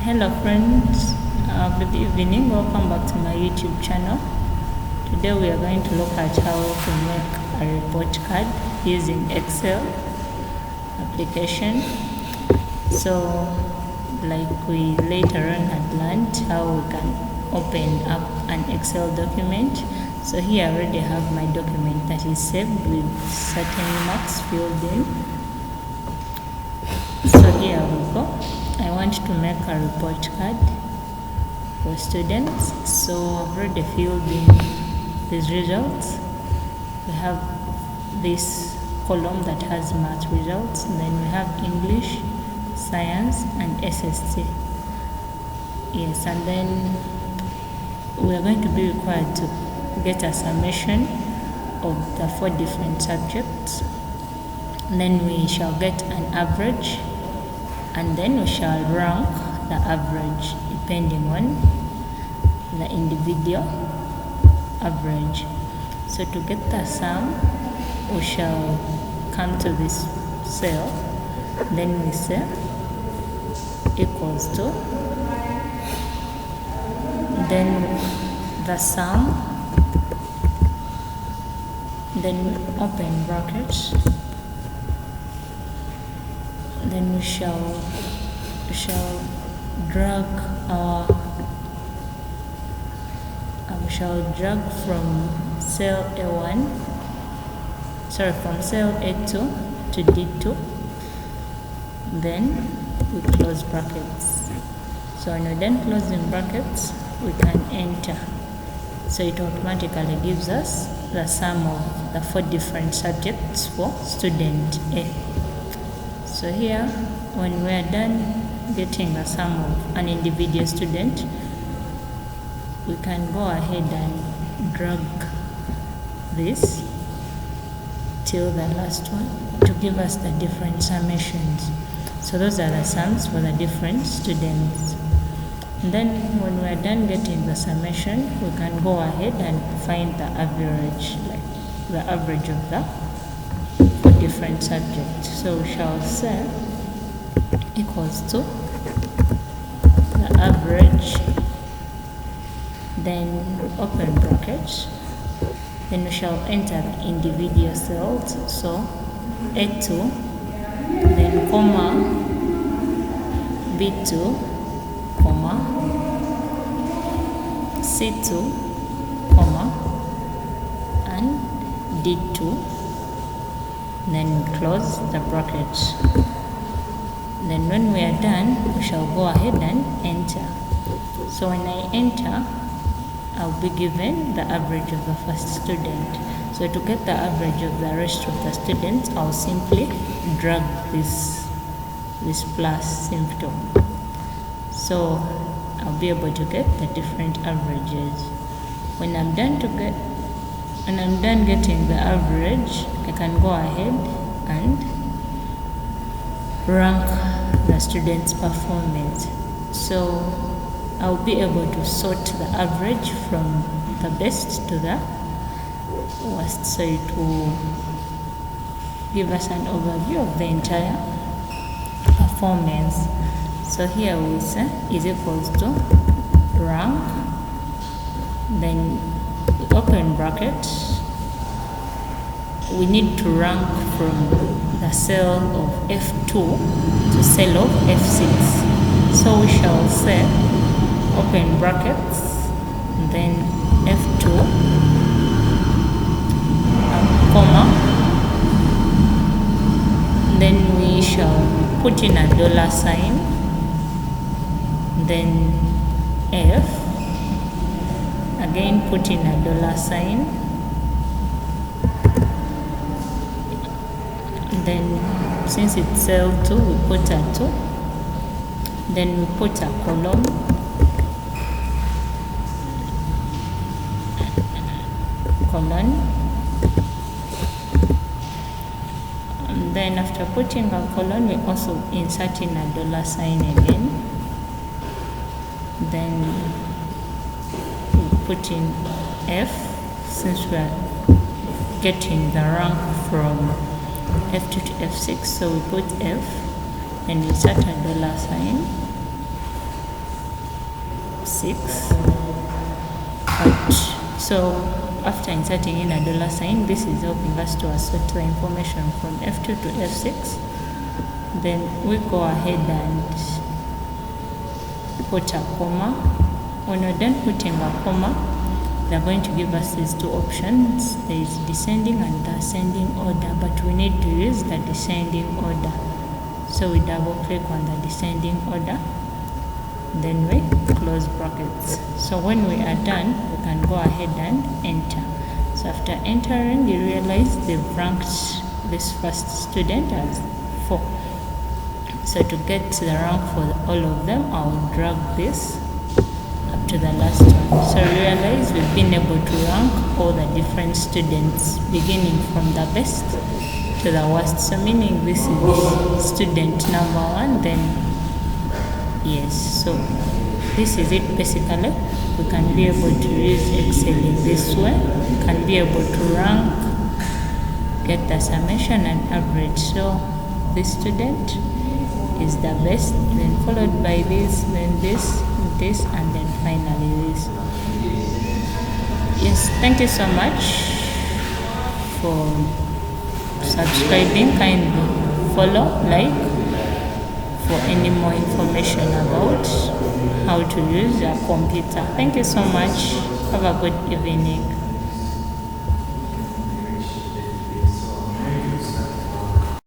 Hello friends, good evening. Welcome back to my YouTube channel. Today we are going to look at how to make a report card using Excel application. So like we later on had learned how we can open up an Excel document. So here I already have my document that is saved with certain marks filled in. So here we go. I want to make a report card for students. So I've already filled in these results. We have this column that has math results, and then we have English, science, and SST. Yes, and then we are going to be required to get a summation of the 4 different subjects. And then we shall get an average, and then we shall rank the average depending on the individual average. So to get the sum, we shall come to this cell, then we say equals to, then the sum, then open brackets, then we shall drag from cell A1, from cell A2 to D2, then we close brackets. So when we're done closing brackets, we can enter. So it automatically gives us the sum of the 4 different subjects for student A. So here, when we are done getting the sum of an individual student, we can go ahead and drag this till the last one to give us the different summations. So those are the sums for the different students. And then when we are done getting the summation, we can go ahead and find the average, like the average of the different subjects. So we shall say equals to the average, then open brackets, then we shall enter the individual cells. So A2, then comma, B2, comma, C2, comma, and D2. Then close the brackets. Then when we are done, we shall go ahead and enter. So when I enter, I'll be given the average of the first student. So to get the average of the rest of the students, I'll simply drag this plus symbol. So I'll be able to get the different averages. When I'm done getting the average, I can go ahead and rank the students' performance. So I'll be able to sort the average from the best to the worst. So it will give us an overview of the entire performance. So here we say is equals to rank, then open bracket. We need to rank from the cell of F2 to cell of F6. So we shall say open brackets, then F2, comma, then we shall put in a $sign, then F, again put in a $sign, then since it's cell 2, we put a 2, then we put a column, colon, and then after putting a colon, we also insert in a $sign again, then we put in F, since we are getting the rank from F2 to F6, so we put F, then we insert a $sign, F6. But so after inserting in a dollar sign, this is helping us to assort the information from F2 to F6. Then we go ahead and put a comma. When we're done putting a comma, they're going to give us these two options. There is descending and the ascending order, but we need to use the descending order. So we double click on the descending order, then we close brackets. So when we are done, we can go ahead and enter. So after entering, you realize they've ranked this first student as 4. So to get the rank for all of them, I will drag this up to the last one. So realize we've been able to rank all the different students, beginning from the best to the worst. So meaning this is student number 1, then yes. So this is it basically. We can be able to use Excel in this way. We can be able to rank, get the summation and average. So this student is the best, then followed by this, then this, and then finally this. Yes, thank you so much for subscribing. Kindly follow, like for any more information about how to use a computer. Thank you so much. Have a good evening.